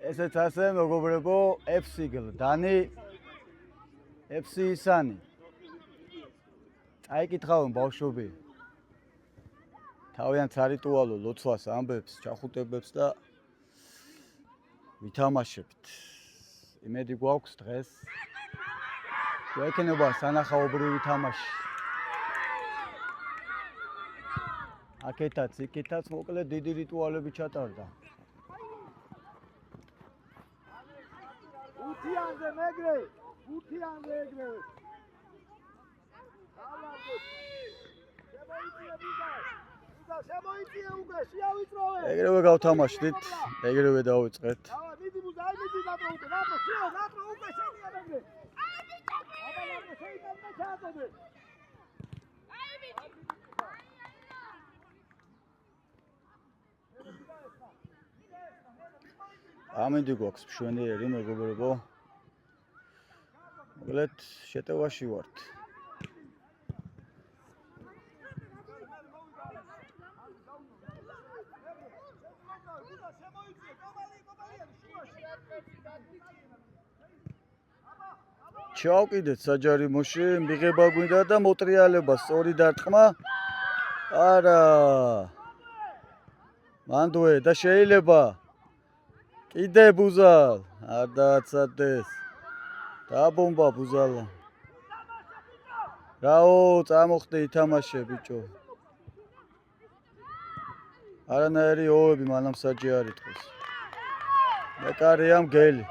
ესეც ასე მეგობრებო, FC გლდანი, FC ისანი. წაიკითხავენ ბავშვები. თავიანთ სარიტუალო ლოცვას ამბებს, ჩახუტებებს და ვითამაშებთ. იმედი გვაქვს დღეს გვექნება სანახაობრივი თამაში. აქეთაც, იქეთაც მოკლედ დიდი რიტუალები ჩატარდა. უთიანზე მეგრე, უთიანზე ეგრე. შემოიწია უკვე, შეავიწროვე. ეგრევე გავთამაშდით, ეგრევე დავიწყეთ. მიდი მუზა, მიდი ნატრო უკვე, ნატრო უკვე შენია მეგრე. აბა ნატრო შეიძლება ჩაატოდე. ამინდი გვაქვს მშვენიერი მეგობრებო. მოკლედ შეტევაში ვართ. ჩავკიდეთ საჯარიმოში, მიღება გვინდა და მოტრიალება, სწორი დარტყმა. არა. მანდვე და შეიძლება კიდე ბუზალ, არ დააცადეს. დაბომბა ბუზალა. რაო, წამოხდე ითამაშე ბიჭო. არანაირი ოვები მანამ საჯი არ იტყვის. მეკარია მგელი.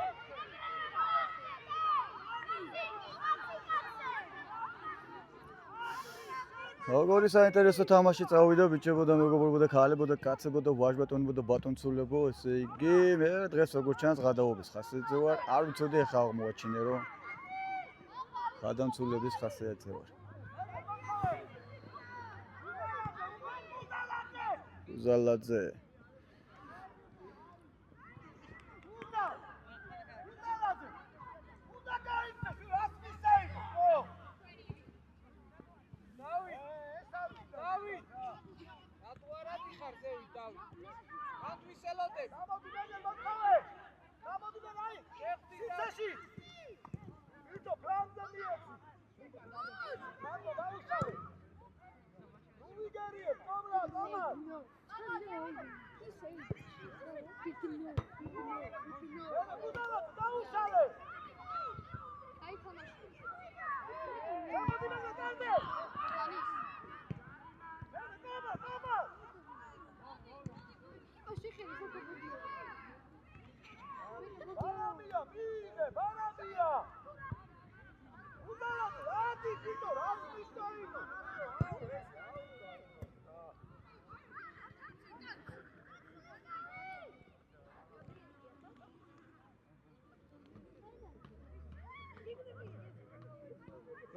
როგორი საინტერესო თამაში წავიდა ბიჭებო და მეგობრებო და ქალებო და კაცებო და ვაჟბატონებო და ბატონცულებო, ესე იგი მე დღეს როგორ ჩანს გადაობის ხასიათზე ვარ. არ ვიცოდი ეხლა აღმოაჩინე რომ გადამცულების ხასიათზე ვარ. ზალაძე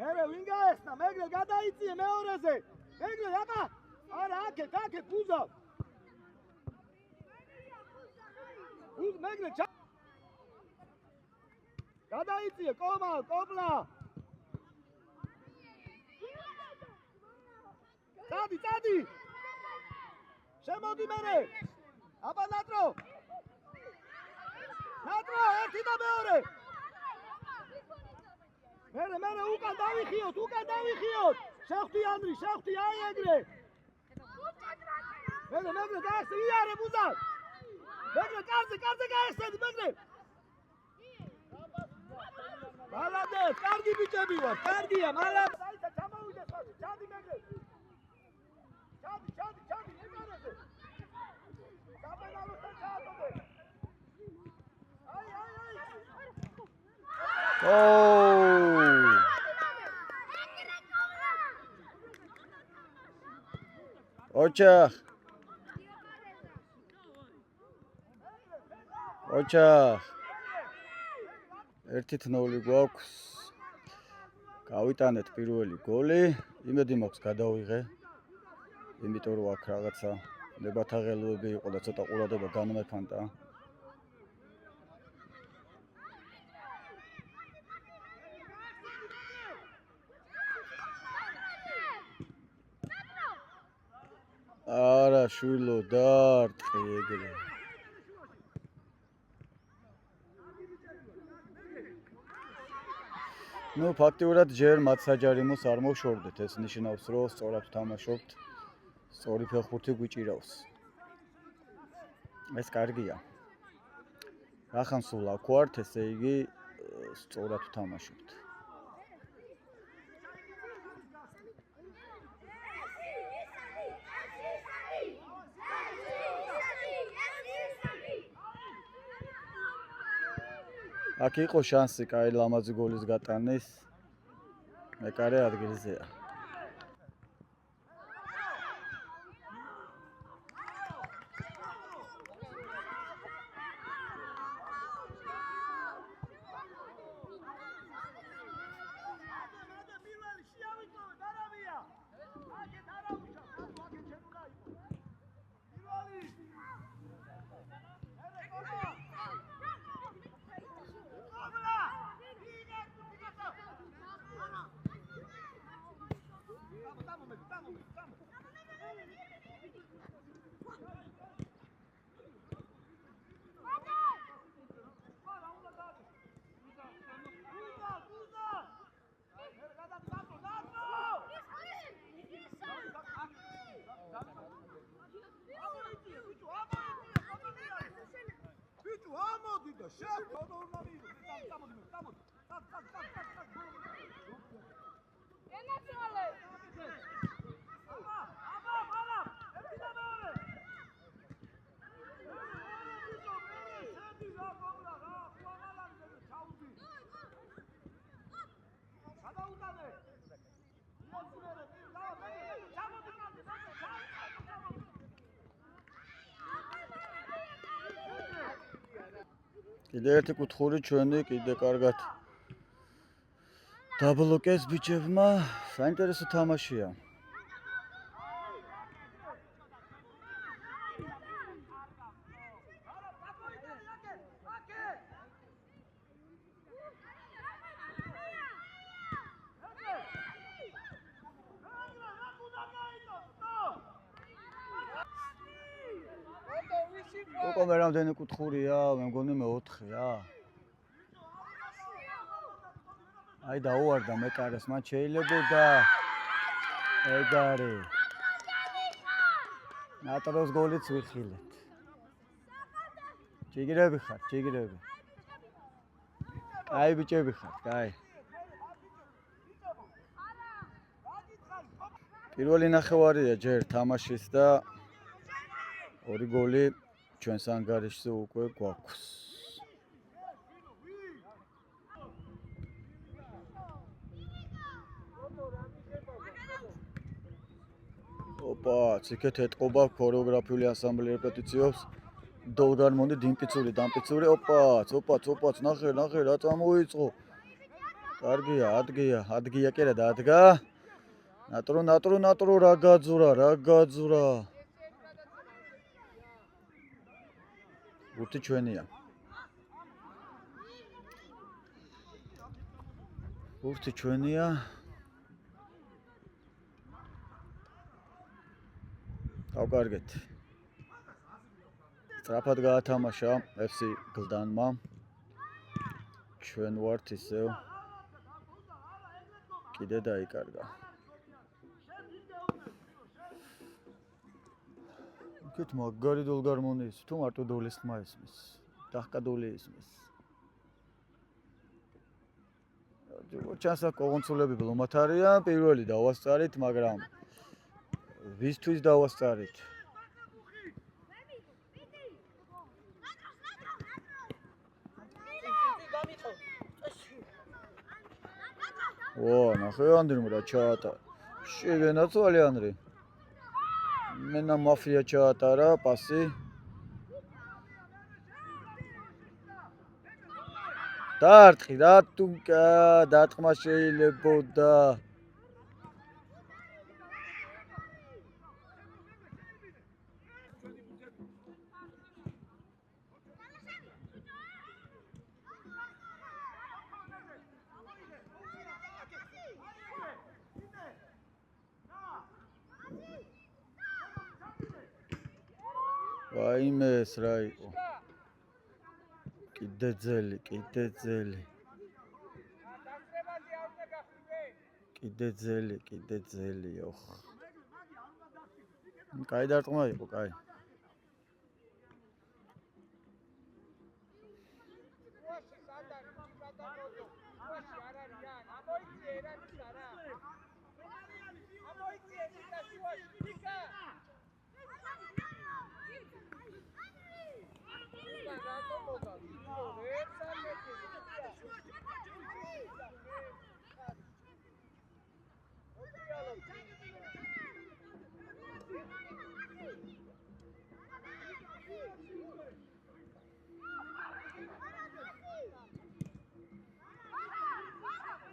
მერე ვინ გაესნა? მეგრე გადაიწიე მეორეზე. მეგრე აბა, არა აქ ბუზა. მეგრე გადაიწიე კოპლა. წადი. შემოდი მერე. აბა ნატრო, ერთი და მეორე. მერე უკან დავიხიოთ. შევხვდი ანდრი, აი ეგრე. მეგრე გაიხსე იარე ბუზა. მეგრე კარზე გაიხსედი მეგრე. მალადეს, კარგი ბიჭები ვარ, კარგია, მალადეს. აიცა ჩამოვიდეს ხალხი, ჩადი მეგრე. ჩადი, ეგარაზე. საბანალოსთან ჩაატოდე. აი. ოჩახ 1-0 გვაქვს. გავიტანეთ პირველი გოლი. იმედი მაქვს გადავიღე. იმიტომ რომ აქ რაღაცა ნებათაღელოები იყო და ცოტა ყურადღება განმეფანტა. არა შვილო დარტყი ეგრე. ნუ ფაქტიურად ჯერ მათ საჯარიმოს არ მოშორდეთ, ეს ნიშნავს, რომ სწორად ვთამაშობთ, სწორი ფეხბურთი გვიჭირავს. ეს კარგია. რახან სულ აქ ვართ, ესე იგი სწორად ვთამაშობთ. აქ იყო შანსი კაი ლამაზი გოლის გატანის. მეკარე ადგილზეა. კიდე ერთი კუთხური ჩვენი კიდე კარგად დაბლოკეს ბიჭებმა, საინტერესო თამაშია. უკვე მე რამდენი კუთხურია, მე მგონი მე-4-ია. აი დაუვარდა მეკარეს, მათ შეიძლებოდა ეგ არის. ნატროს გოლიც ვიხილეთ. ჯიგრები ხართ, ჯიგრები. აი ბიჭები ხართ, აი. პირველი ნახევარია ჯერ თამაშის და ორი გოლი ჩვენს ანგარიშზე უკვე გვაქვს. ოპა, ციკეთ ეტყობა ქორეოგრაფიული ანსამბლი რეპეტიციობს. დოლგარმონდი დინპიცური, დამპიცური, ოპაც, ნახე, რა წამოიწყო. კარგია, ადგია კი რა დადგა. ნატრო, რა გაძურა. ბურთი ჩვენია. დავკარგეთ. სწრაფად გაათამაშა FC გლდანმა. ჩვენ ვართ ისევ კიდე დაიკარგა. Cât magari dolgarmonis, tu marto dolis maismis. Tahka dolismis. Ჩანსა კონსოლები ბლომათ არიან, პირველი დავასწარით, მაგრამ ვისთვის დავასწარით? ნახე ანდრიმ რა ჩაატა. შეგენა წვალი ანდრი. მენა მაფია ჩაატარა პასი. დაარტყი რა თუნკა დარტყმა შეიძლებოდა. ვაიმეს რა იყო. კიდე ძელი. კიდე ძელი, ოხ. კაი დარტყმა იყო, კაი.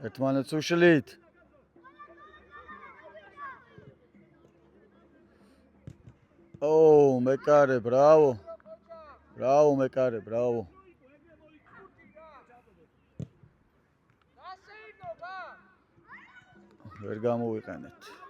ერთმანეთს უშლით. ო, მეკარე, ბრავო. ბრავო, მეკარე, ბრავო. ვერ გამოვიყენეთ.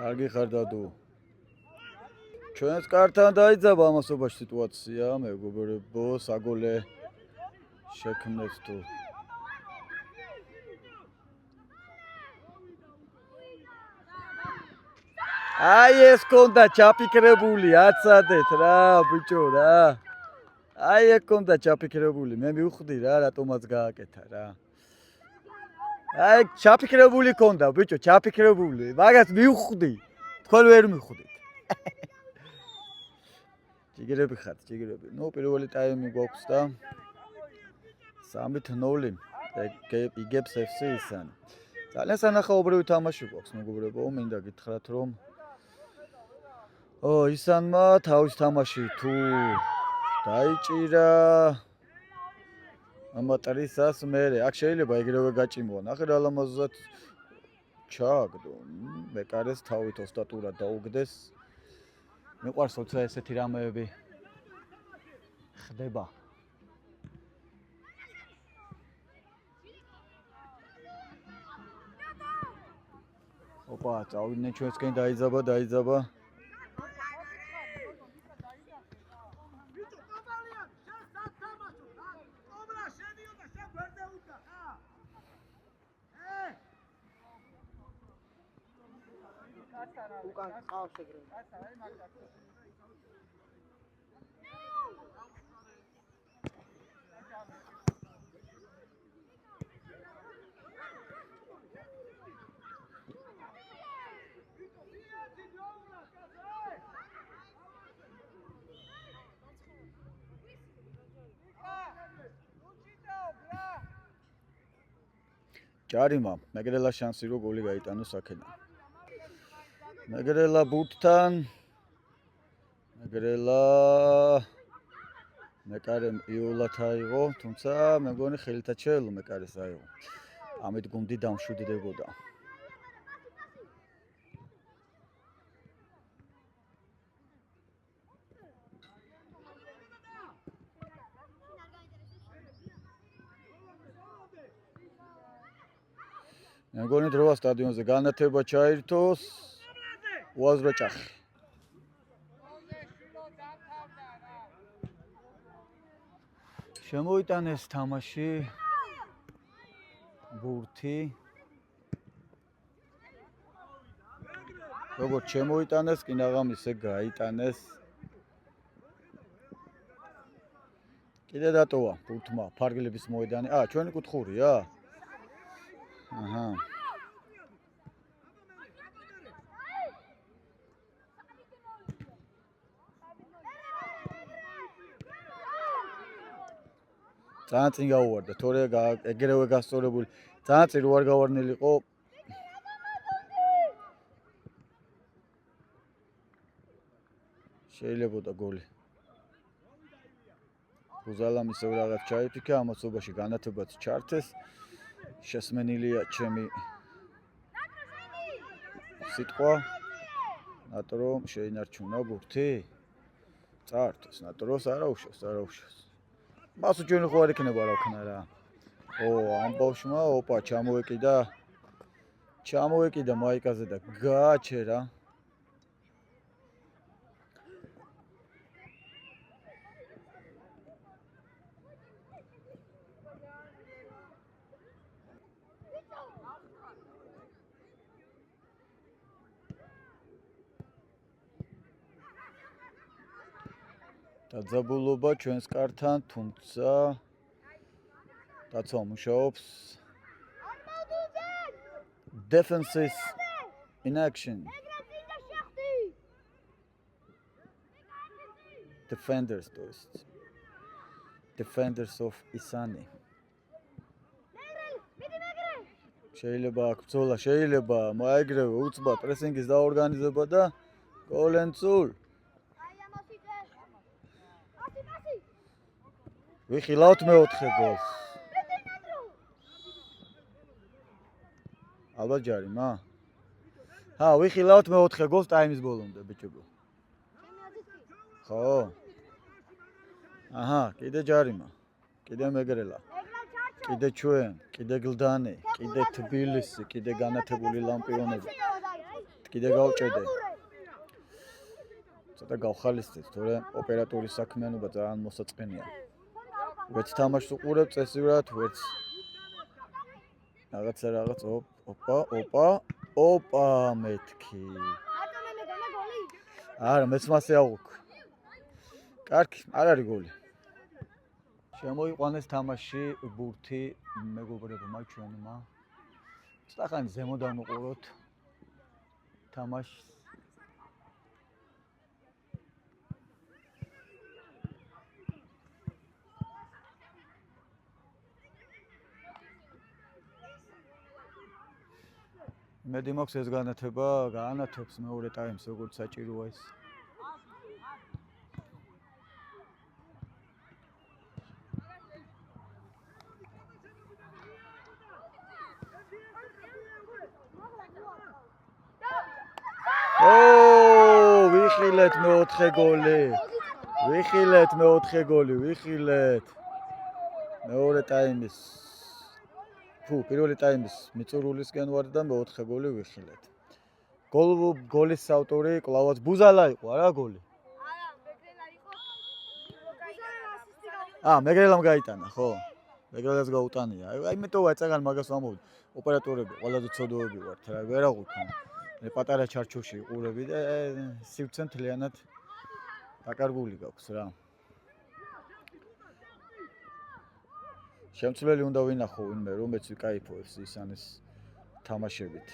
კარგი ხარ დადო. ჩვენს კართან დაიძაბა ამასობაში სიტუაცია, მეგობრებო, საგოლე შექმნეთ თუ. აი ეს კონდა ჩაფიქრებული, აცადეთ რა, ბიჭო რა. აი ეს კონდა ჩაფიქრებული, მე მივხვდი რა, რატომაც გააკეთა რა. აი ჩაფიქრებული კონდა, ბიჭო, ჩაფიქრებული. მაგას მივხვდი. თქვენ ვერ მივხვდით. ჯიგრები ხართ, ჯიგრები. ნუ პირველი ტაიმი გვაქვს და 3-0 იგებს FC ისანი. ძალიან სანახაობრივი თამაში გვაქვს, მეგობრებო, მინდა გითხრათ რომ ისანმა თავის თამაში თუ დაიჭირა ამატრისას მერე აქ შეიძლება ეგრევე გაჭიმოა. ნახე რა ლამაზად ჩააგდო. მეკარეს თავით ოსტატურად დაუგდეს. მიყვარს როცა ესეთი რამეები ხდება. ოპა, წავიდნენ ჩვენსკენ დაიძაბა. უკან ყავს ეგრევე. ჯარიმა, მეგრელა შანსი რომ გოლი გაიტანოს აქედან. მეგრელა ბურთთან მეგრელა მეკარემ იოლად აიღო, თუმცა მე მგონი ხელითაც შეელო მეკარეს აიღო. ამით გუნდი დამშვიდდებოდა. მე მგონი დროა სტადიონზე განათება ჩაირთოს. უაზრო ჭახი. შემოიტანეს თამაში ბურთი. როგორც შემოიტანეს, კი ნაღამისე გაიტანეს. კიდე დატოვა ბურთმა ფარგლების მოედანი. ჩვენი კუთხურია? აჰა. ძალიან წინ გაუვარდა, თორე ეგრევე გასწორებული. ძალიან წინ რო არ გავარნილიყო. შეიძლებოდა გოლი. ბუზალამ ისევ რაღაც ჩაიფიქა, ამასობაში განათებაც ჩართეს. შესმენილია ჩემი სიტყვა. ნატრო შეინარჩუნა ბურთი. წაართოს ნატროს არა უშავს. მას უჩვენე ხო არ იქნება რა ვქნა რა. ამ ბავშვმა ოპა ჩამოეკიდა მაიკაზე და გააჩერა. დაძაბულობა ჩვენს კართან, თუმცა დაცვა მუშაობს. Defense is in action. Defenders, то есть. Defenders of Isani. შეიძლება აქ ბრძოლა, შეიძლება მაიგრევე უცბად პრესინგის დაორგანიზება და გოლენცულ. ვიხილავთ მეოთხე გოლს. ალბათ ჯარიმა? ვიხილავთ მეოთხე გოლს ტაიმის ბოლომდე, ბიჭებო. ხო? კიდე ჯარიმა. კიდე მეგრელა. კიდე ჩვენ, კიდე გლდანი, კიდე თბილისი, კიდე განათებული ლამპიონები. კიდე გავჭედე. ცოტა გავხალისდეთ, თორე ოპერატორის საქმიანობა ძალიან მოსაწყენია. ვერც თამაშს უყურებ წესიურად, ვერც რაღაც ოპა მეთქი. არა, მეც მასე აღვიქ. კარგი, არ არის გოლი. შემოიყვანეს თამაში ბურთი მეგობრებმა ჩვენმა. ცოტახანი ზემოდან უყუროთ თამაშს. მედი მაქვს ეს განათება, გაანათებს მეორე ტაიმს როგორც საჭიროა ის. ვიხილეთ მეოთხე გოლი. ვიხილეთ. მეორე ტაიმის პირველი ტაიმის მიწურულისკენ ვარ და მეოთხე გოლი ვიხილეთ. გოლის ავტორი კლავაც ბუზალა იყო, არა გოლი? მეგრელამ გაიტანა, ხო? მეგრელას გაუტანია. იმიტომ ეწაგან მაგას ვამოვდი. ოპერატორები ყველაზე ცოდოები ვართ, რა ვერ აღვიქო. პატარა ჩარჩოში იყურები და სივცე მთლიანად დაკარგული გაქვს რა. შემცვლელი უნდა ვინახო ვინმე, რომელიც ვიკაიფოებს ისანის თამაშებით.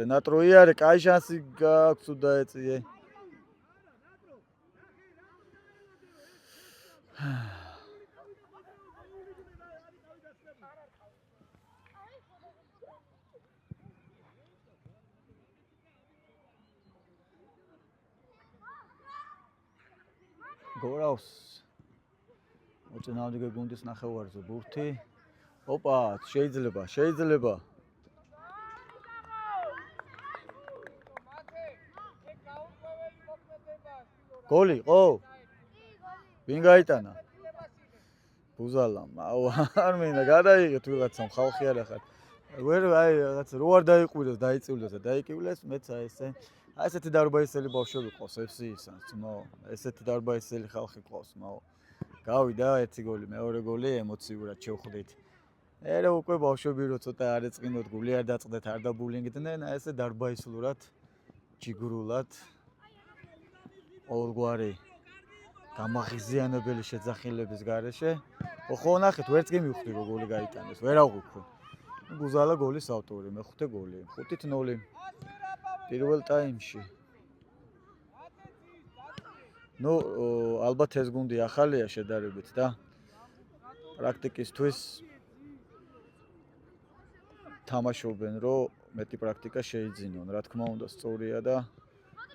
ნატრო, კაი შანსი გაქვს დაეწიე. გორავს მოწინააღმდეგე გუნდის ნახევარზე ბურთი. ოპა, შეიძლება. გოლი, ხო? ვინ გაიტანა? ბუზალამ. არ მინდა გადაიღეთ ვიღაცამ, ხალხი არ ახარ. ვერ რაღაც რო არ დაიყვირეს, დაიწივლეს და დაიკივლეს, მეც ესე ესეთი დარბაისელი ბავშვები ყავს FC-ისანს, ესეთი დარბაისელი ხალხი ყავს, გავიდა ერთი გოლი, მეორე გოლი ემოციურად შევხვდით. ერე უკვე ბავშვები რო ცოტა არ ეწყინოთ, გული არ დაწყდეთ, არ დაბულინგდნენ, ესე დარბაისლურად, ჯიგრულად ორგვარი გამაღიზიანებელი შეძახილების გარეშე. ხო, ნახეთ, ვერც კი მივხვდი რომ გოლი გაიტანეს, ვერ აღვიქვი. ბუზალა გოლის ავტორი, მეხუთე გოლი, 5-0. პირველ ტაიმში. ნუ ალბათ ეს გუნდი ახალია შედარებით და პრაქტიკისთვის თამაშობენ, რომ მეტი პრაქტიკა შეიძინონ. რა თქმა უნდა, სწორია და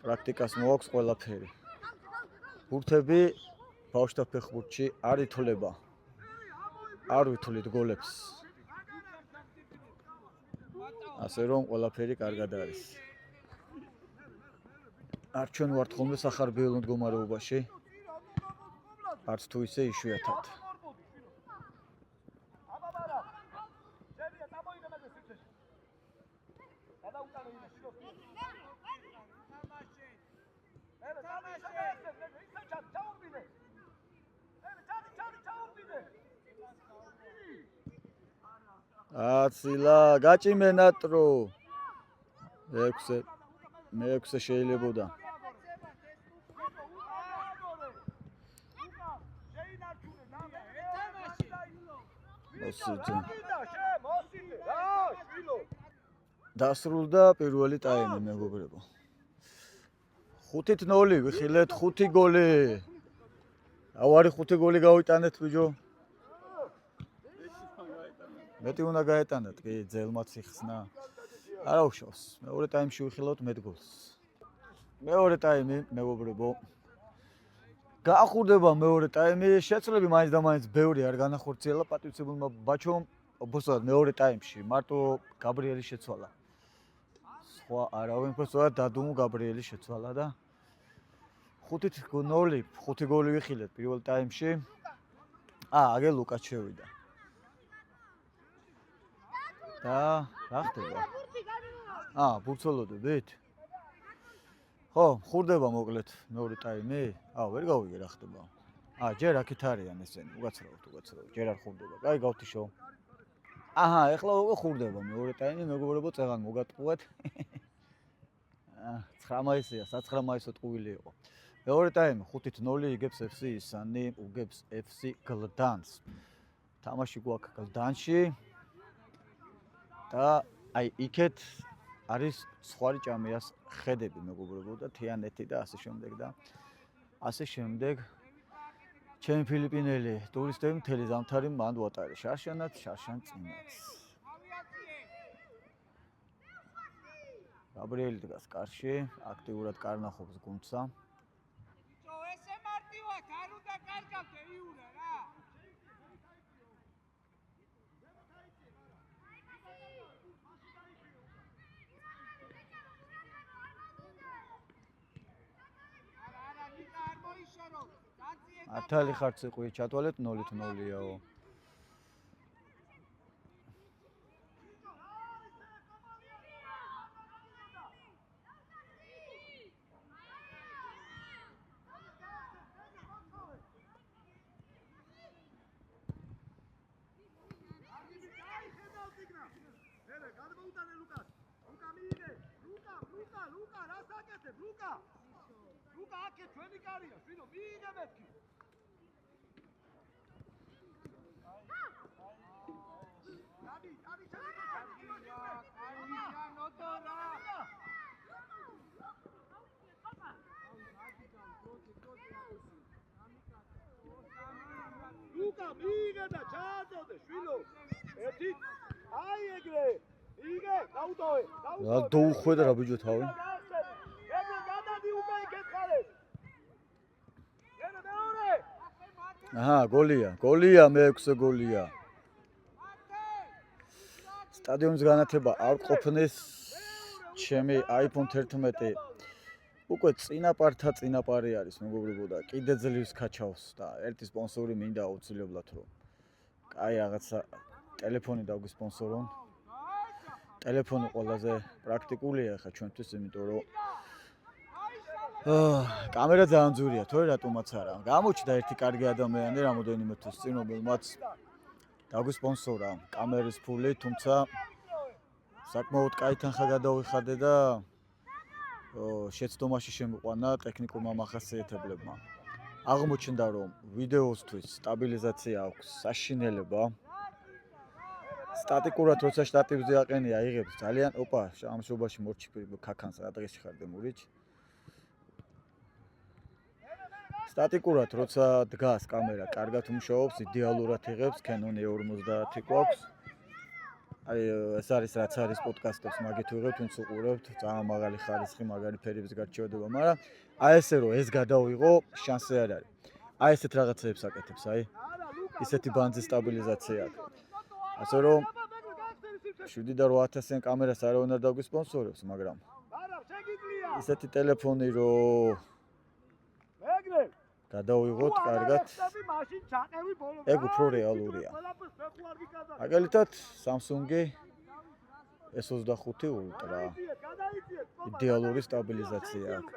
პრაქტიკას მოაქვს ყველაფერი. ბურთები ბავშვთა ფეხბურთში არ ითვლება. არ ვითვლით გოლებს. ასე რომ ყველაფერი კარგად არის. არ ჩვენ ვართ ხოლმე სახარბიელო მდგომარეობაში. არც თუ ისე იშვიათად. აცილა გაჭიმე ნატრო. მეექვსე შეიძლებოდა. დასრულდა პირველი ტაიმი, მეგობრებო. 5-0 ვიხილეთ 5 გოლი. ავარი 5 გოლი გავიტანეთ ბიჭო. მეტი უნდა გაეტანათ, კი, ძელმაც იხსნა. არა უშავს. მეორე ტაიმში ვიხილავთ მეტ გოლს. მეორე ტაიმი, მეგობრებო. გაახურდება მეორე ტაიმი, შეცვლები მაინც და მაინც ბევრი არ განახორციელა პატივცემულმა ბაჩომ, უბრალოდ მეორე ტაიმში მარტო გაბრიელი შეცვალა. სხვა არავინ უბრალოდ დადუმ გაბრიელი შეცვალა და 5-0, 5 გოლი ვიხილეთ პირველ ტაიმში. აგე ლუკაც შევიდა. და რა ხდება? ბურცოლოდებით? ხო, ხურდება მოკლედ მეორე ტაიმი. ვერ გავიგე რა ხდება. ჯერ აქეთ არიან ესენი, უგაცრავთ. ჯერ არ ხურდება. კაი, გავთიშო. ეხლა უკვე ხურდება მეორე ტაიმი, მეგობრებო, წეღან მოგატყუეთ. 9 მაისია, 9 მაისო ტყუილი იყო. მეორე ტაიმი 5-0 იგებს FC ისანი, უგებს FC გლდანს. თამაში გვაქვს გლდანში. და იქეთ არის სხვარი ჭამიას ხედები, მეგობრებო და თიანეთი და ასე შემდეგ და ასე შემდეგ. ჩემი ფილიპინელი ტურისტები მთელი ზამთარი მანდ ვატარე. შარშანაც, შარშან წინაც. გაბრიელი დგას კარში, აქტიურად კარნახობს გუნდსა. ესე მარტივად არ უნდა კარგავდე იურა რა. ათალი ხარც იყვი ჩათვალეთ 0-0-იაო. ლუკა რა საკეთებ ლუკა აქე ჩვენი კარია შვილო მიიღე მეთქი ლუკა მიიღე და ჩააწოდე შვილო ერთი აი ეგრე იგე დაუტოვე რა დაუხვედა რა ბიჭო თავი გოლია მე-6 გოლია. სტადიონის განათება არ ყოფნის ჩემი iPhone 11 უკვე წინაპარი არის მეგობრებო და კიდე ძლივს ქაჩავს და ერთი სპონსორი მინდა აუცილებლად რომ კაი რაღაცა ტელეფონი დავგისპონსორონ. ტელეფონი ყველაზე პრაქტიკულია ხა ჩვენთვის, იმიტომ რომ კამერა ძალიან ძვირია, თორე რატომაც არა. გამოჩნდა ერთი კარგი ადამიანი რამოდენიმე თვის წინ, რომელმაც დაგვისპონსორა კამერის ფული, თუმცა საკმაოდ კაი თანხა გადავიხადე და შეცდომაში შემიყვანა ტექნიკურმა მახასიათებლებმა. აღმოჩნდა, რომ ვიდეოსთვის სტაბილიზაცია აქვს საშინელება. სტატიკურად როცა შტატივზე აყენია, იღებს ძალიან სამშობაში მორჩი ქაქანს რა დღეში ხარ დემურიჩ. სტატიკურად როცა დგას კამერა, კარგად მუშაობს, იდეალურად იღებს, Canon E50 გვაქვს. აი ეს არის რაც არის პოდკასტებს მაგით ვიღებთ, ვინც უყურებთ, ძალიან მაღალი ხარისხი, მაგარი ფერების გარჩევადება, მაგრამ აი ესე რომ ეს გადავიღო, შანსი არ არის. აი ესეთ რაღაცებს აკეთებს, აი ისეთი ბანძის სტაბილიზაცია აქვს. ასე რომ 7 და 8000-იან კამერას არავინ არ დაგვისპონსორებს, მაგრამ ისეთი ტელეფონი რომ გადავიღოთ კარგად, ეგ უფრო რეალურია. მაგალითად, Samsung-ი S25 Ultra იდეალური სტაბილიზაცია აქვს.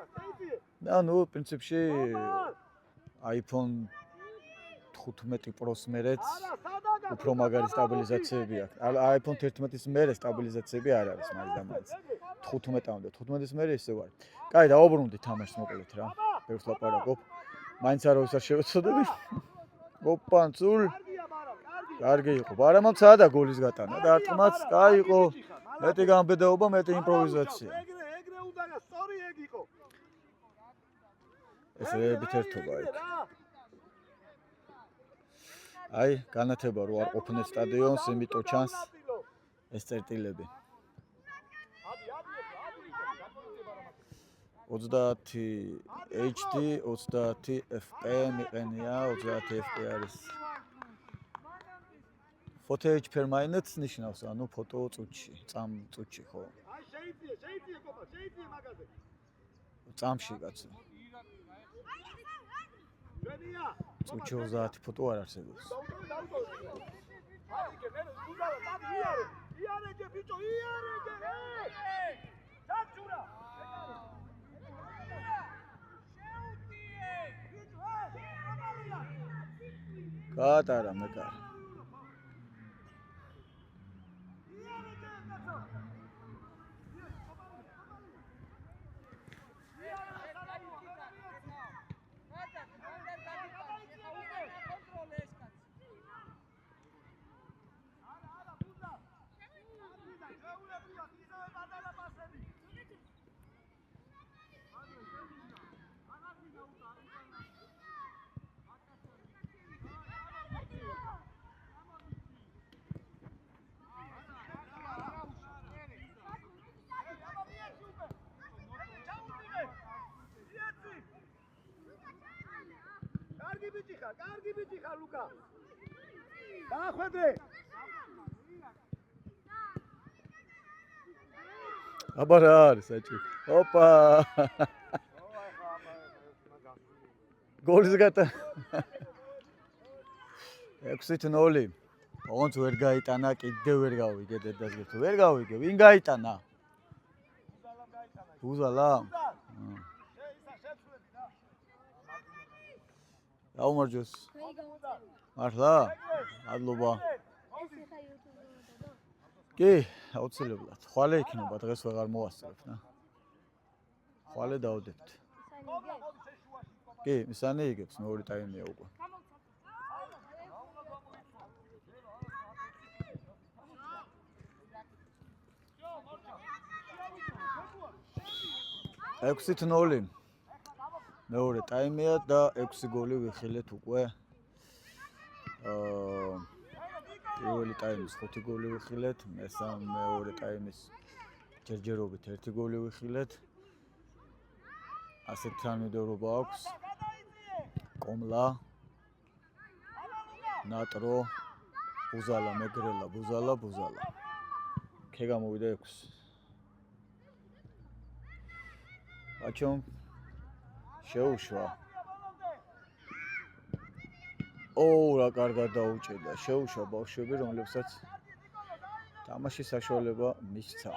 და ნუ პრინციპში iPhone 15 Pro-ს მერეც უფრო მაგარი სტაბილიზაციები აქვს. iPhone 11-ის მერე სტაბილიზაციები არ არის მაინც. 15-მდე, 15-ის მერე ისევ არის. კაი, დავაბრუნდით თამაშს მოკლედ რა. ბევრს ლაპარაკობ. მაინც არავის არ შევეცოდები. ოპანცულ. კარგი იყო. მაგრამ სადა გოლის გატანა. დარტყმაც, კაი იყო. მეტი გამბედაობა, მეტი იმპროვიზაცია. ეგრე უნდა სწორი ეგ იყო. ეს რეებით ერთობა იქ. აი, განათება რო არ ყოფნეთ სტადიონს, იმიტომ ჩანს ეს წერტილები. 30 HD, 30 FP მიყენია, 30 FP არის. Footage per minute ნიშნავს, ანუ ფოტო წუთში, წამ წუთში ხო? აი შეიძლება კოპა, შეიძლება მაგაზე. წამში კაცო. ჩვენია. წუთში 30 ფოტო არ არსებობს. აი, მე გულავა, იარე. იარეჯე ბიჭო, იარეჯე. ჩაჩურა. გატარა მეკარ. კარგი ბიჭი ხარ, ლუკა. დაახვედრე. აბა რა არის საჭი? ოპა. გოლის გატა. 6-0. ოღონდ ვერ გაიტანა, კიდევ ვერ გავიგე დედას. ვერ გავიგე, ვინ გაიტანა? ბუზალა. აუმარჯოს. მართლა? მადლობა. კი, აუცილებლად. ხვალე იქნება, დღეს ვეღარ მოვასწრებ, ნა. ხვალე დავდებთ. კი, მისანი იგებს, მეორე ტაიმია უკვე. ექვსით 0. მეორე ტაიმია და 6 გოლი ვიხილეთ უკვე. პირველი ტაიმის 5 გოლი ვიხილეთ, მეორე ტაიმის ჯერჯერობით 1 გოლი ვიხილეთ. ასეთ თანმიმდევრობა აქვს. კომლა, ნატრო, ბუზალა, მეგრელა, ბუზალა. ქე გამოვიდა 6. აჩომ შეუშვა. რა კარგად დაუჭედა. შეუშვა ბავშვები, რომლებსაც თამაშის საშუალება მისცა.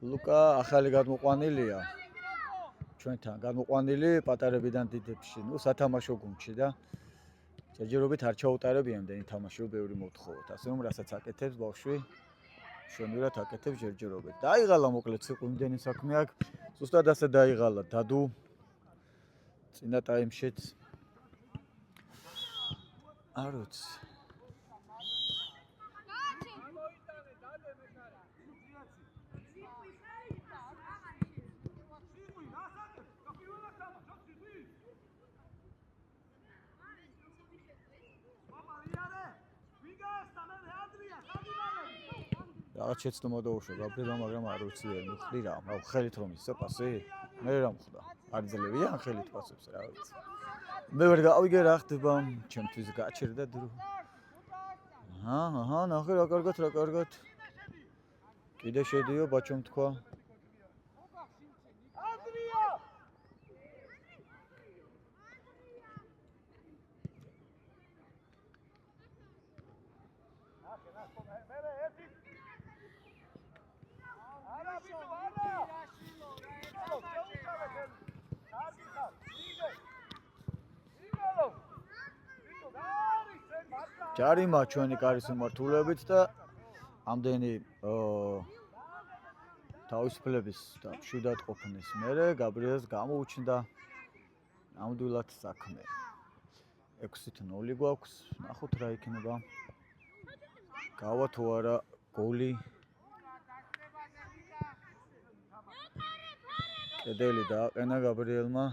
ლუკა ახალი გადმოყვანილია. ჩვენთან გადმოყვანილი პატარებიდან დიდებში, სათამაშო გუნდში და ჯერჯერობით არ ჩაუტარებია იმდენი თამაში, ბევრი მოთხოვოთ. ასე რომ რასაც აკეთებს ბავშვი, შვენივრად აკეთებს ჯერჯერობით. დაიღალა მოკლედ სიყო იმდენი საქმე აქვს. ზუსტად ასე დაიღალა დადუ. წინა ტაიმშიც არ ვიცი. რაღაც შეცდომა დაუშვა გაბრიელმა, მაგრამ არ ვიცი ვერ მივხვდი რა. აუ ხელით რომ ისო პასი? მე რა მხვდა? არ ძლევიან ხელით პასებს რა ვიცი. მე ვერ გავიგე რა ხდება, ჩემთვის გაჩერდა დრო. აჰა, ნახე რა კარგად. კიდე შედიო, ბაჩომ თქვა. ჯარიმა ჩვენი კარის მიმართულებით და ამდენი თავისუფლების და მშვიდად ყოფნის მერე გაბრიელს გამოუჩნდა ნამდვილად საქმე. 6-0 გვაქვს, ნახოთ რა იქნება. გავა თუ არა გოლი. კედელი დააყენა გაბრიელმა.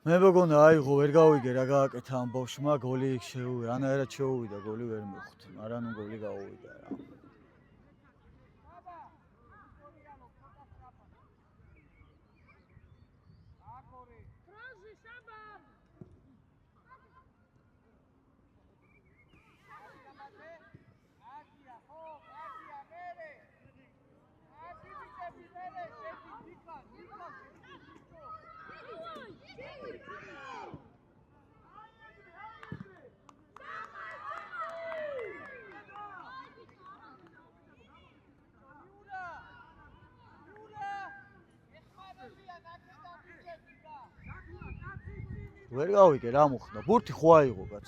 მე მეგონა აიღო ვერ გავიგე რა გააკეთა ამ ბავშვმა გოლი შეუვიდა, რანაირად შეუვიდა გოლი ვერ მივხვდი, მაგრამ ნუ გოლი გაუვიდა რა. ვერ გავიგე რა მოხდა. ბურთი ხო აიღო კაც.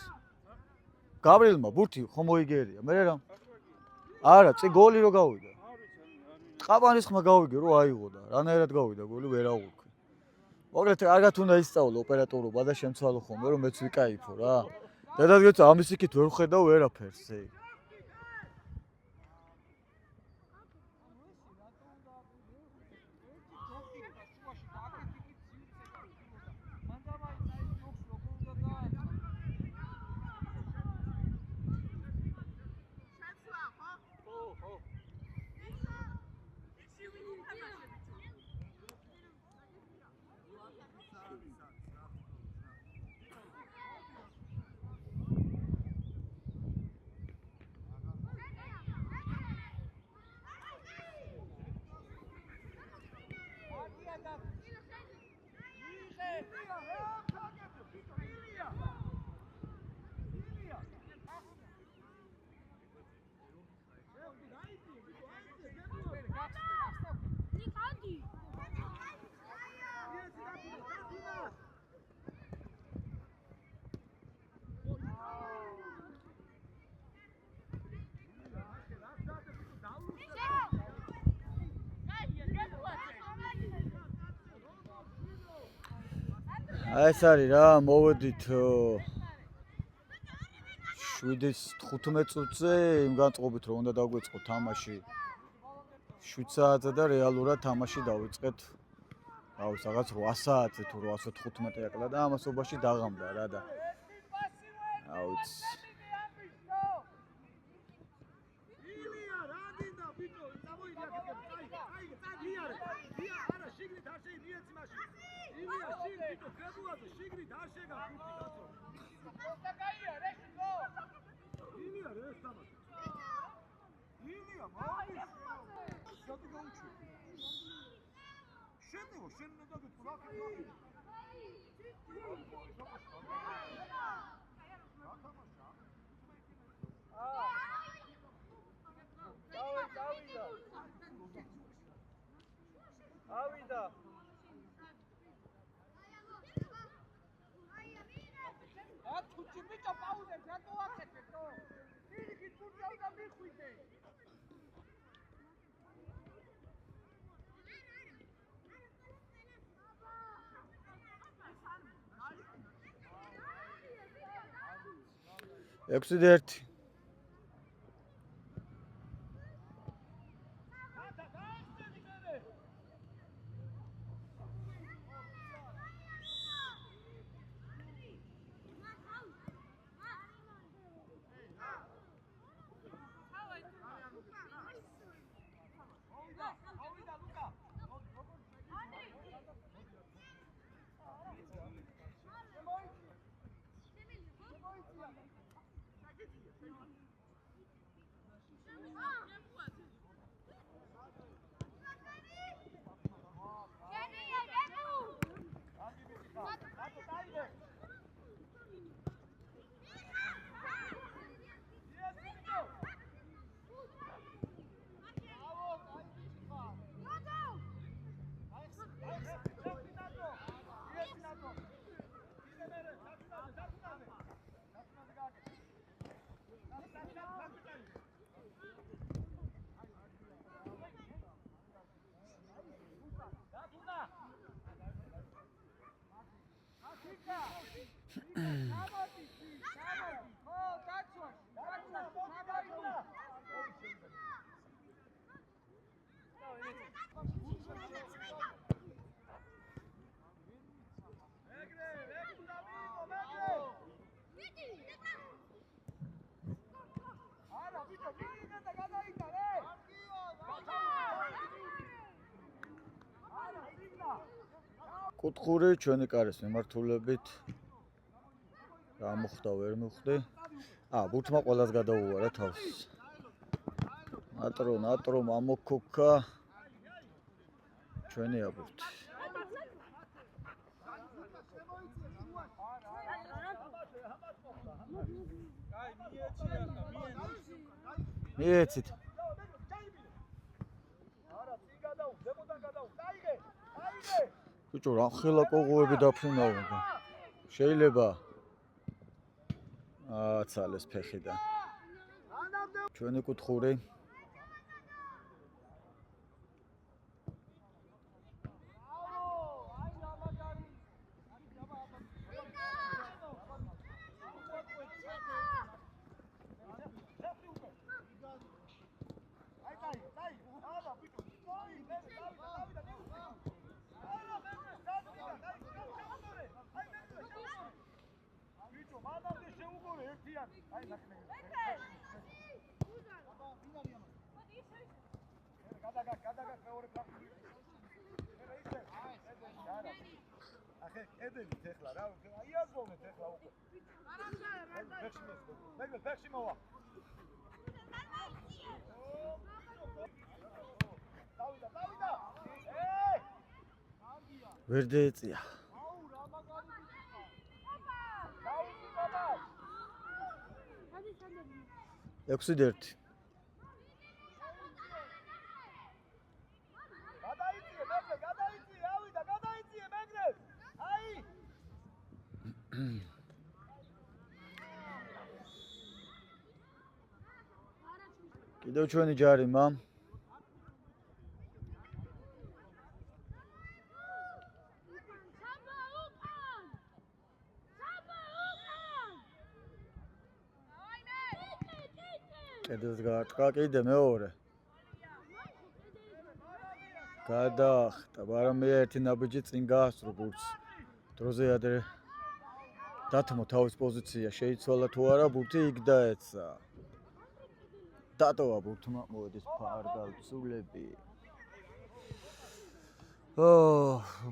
გაბრიელმა ბურთი ხო მოიგერია. მე რა? არა, წი გოლი რო გავიდა. ყაბანის ხმა გავიგე რო აიღო და რანაირად გავიდა გოლი ვერ აღვიქვი. მოგეთ კარგად უნდა ისწავლო ოპერატორობა და შემცვალო ხოლმე რომ მეც ვიკაიფო რა. დედას გეცა ამის იქით ვერ ხედავ ვერაფერს ე. ეს არის რა, მოვედით 7-15 წუთზე იმ განწყობით რომ უნდა დაგვეწყო თამაში 7 საათზე და რეალურად თამაში დავიწყეთ რაღაც 8 საათზე თუ 8:15 აკლა და ამასობაში დაღამდა რა და აუც ექვსი და ერთი. კუთხური ჩვენი კარის მიმართულებით რა მოხდა ვერ მოხდი. ბურთმა ყველას გადაუვარა თავს. ნატრო მამოქოქა ჩვენი აბურთი. მიეცით. ბიჭო რა ხელა კოღოები დაფრინავდა. შეიძლება აცალეს ფეხიდან. ჩვენი კუთხური. ვერ დაეწია. ექვსი და ერთი. კიდევ ჩვენი ჯარიმა. კედელს გაარტყა კიდე მეორე. გადაახტა, მაგრამ მე ერთი ნაბიჯი წინ გაასწრო ბურთს. დროზე ადრე დათმო თავის პოზიცია შეიცვალა თუ არა, ბურთი იქ დაეცა. დატოვა ბურთმა, მოედის ფარგალცულები.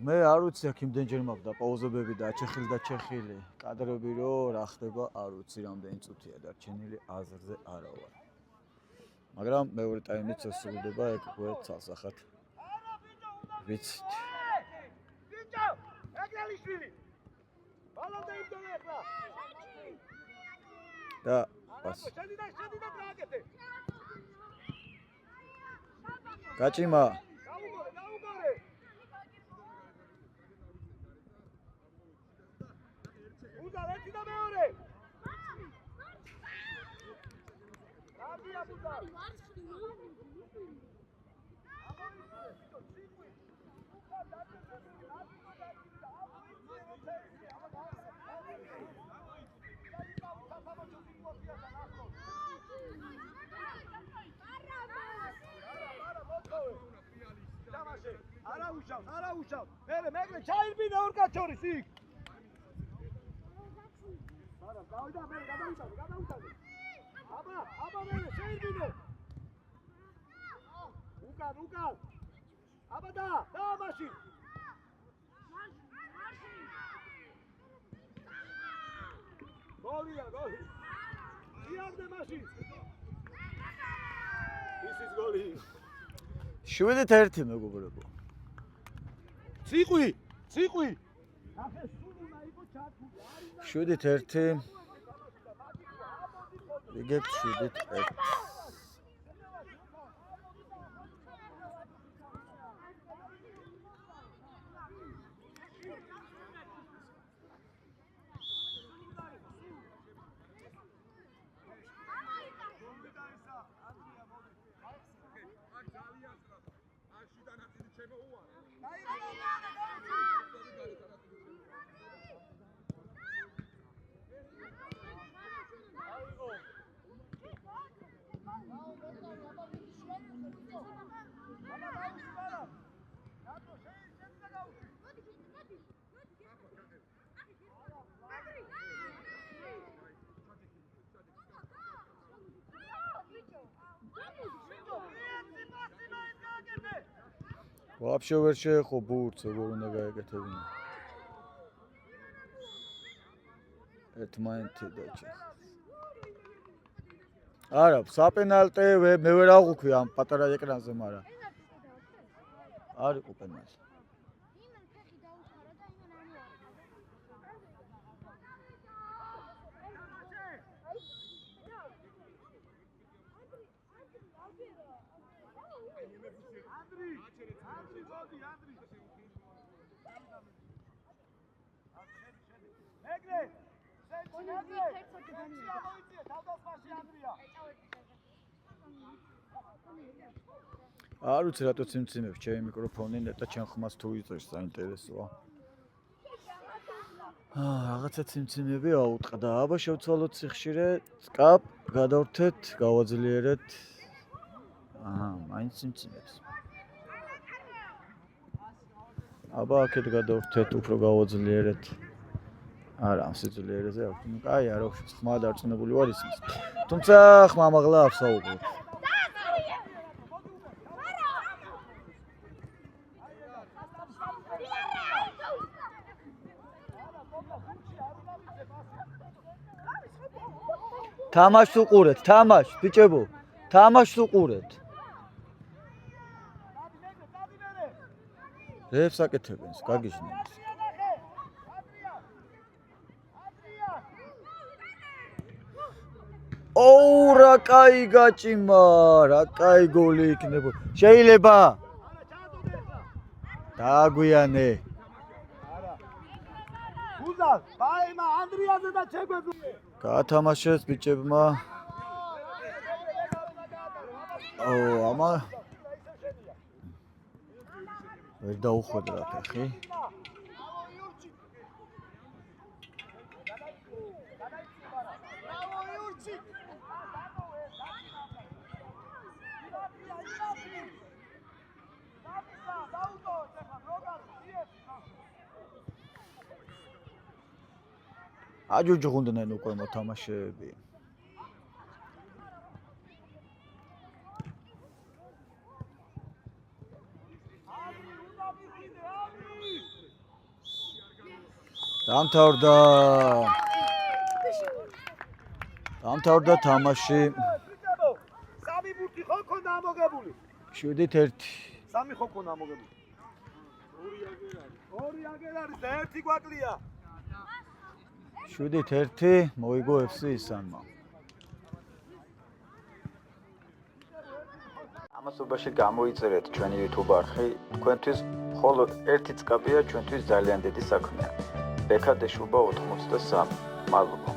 მე არ ვიცი აქ იმდენჯერ მაქვს პაუზებები და ჩეხილი. კადრები რო რა ხდება, არ ვიცი რამდენი წუთია დარჩენილი, აზრზე არა ვარ. მაგრამ მეორე ტაიმიც სრულდება, ეგ უკვე ცალსახად ვიცით. ბიჭო, ეგრელიშვილი. ბალონდა იმდენე ახლა. და ბას. შედი და გააკეთე. გაჭიმა. გაუგორე. უნდა ერთი და მეორე. არა უშავს. მე ჩაირბინა ორ კაჩორის იქ. არა, გავიდა მე გადავიტანე. აბა მე შეირბინე. უკან. აბა და მაშინ. გოლია. იარდე მაშინ. ის ის გოლი. 7-1 მეგობრებო. ციყვი. ახე სულ უნდა იყო ჩართული. 7-1. ვიგებთ 7-1. Вообще ვერ შეეხო ბურთს, როგორ უნდა გაეკეთებინა. ერთმანეთი დაჭა. არა, საპენალტე მე ვერ აღვქვი ამ პატარა ეკრანზე, მაგრამ არ იყო პენალტი. არ ვიცი რატო ციმციმებს ჩემი მიკროფონი ნეტა ჩემ ხმას თუ იწევს საინტერესოა. რაღაცა ციმციმები აუტყდა. აბა შევცვალოთ სიხშირე, წკაპ, გადავრთეთ, გავაძლიერეთ. მაინც ციმციმებს. აბა აქეთ გადავრთეთ, უფრო გავაძლიერეთ. არა, ამ სიძლიერეზე აქვს. კაი, არა, ხმა დარწმუნებული ვარ ისმის. თუმცა ხმა მაღლა არ საუბრობ. თამაშს უყურეთ, თამაშ, ბიჭებო. თამაშს უყურეთ. რებს აკეთებენ, გაგიჟდნენ. რა კაი გაჭიმა, რა კაი გოლი იქნება. შეიძლება. დააგვიანე. გუზარ, ბაიმა ანდრიაზე და ჩეგვეძულე. გაათამაშეს ბიჭებმა. ამა ვერ დაუხვედრა ფეხი. აჯუჯღუნდნენ უკვე მოთამაშეები. დამთავრდა თამაში. სამი ბურთი ხო ქონდა ამოგებული? 7-1. სამი ხო ქონდა ამოგებული? ორი აგერ არის და ერთი გვაკლია. 7-1 მოიგო FC ისანმა. ამასობაში გამოიწერეთ ჩვენი YouTube არხი, თქვენთვის მხოლოდ ერთი წკაპია ჩვენთვის ძალიან დიდი საქმეა. ბექადეშუბა 83. მადლობა.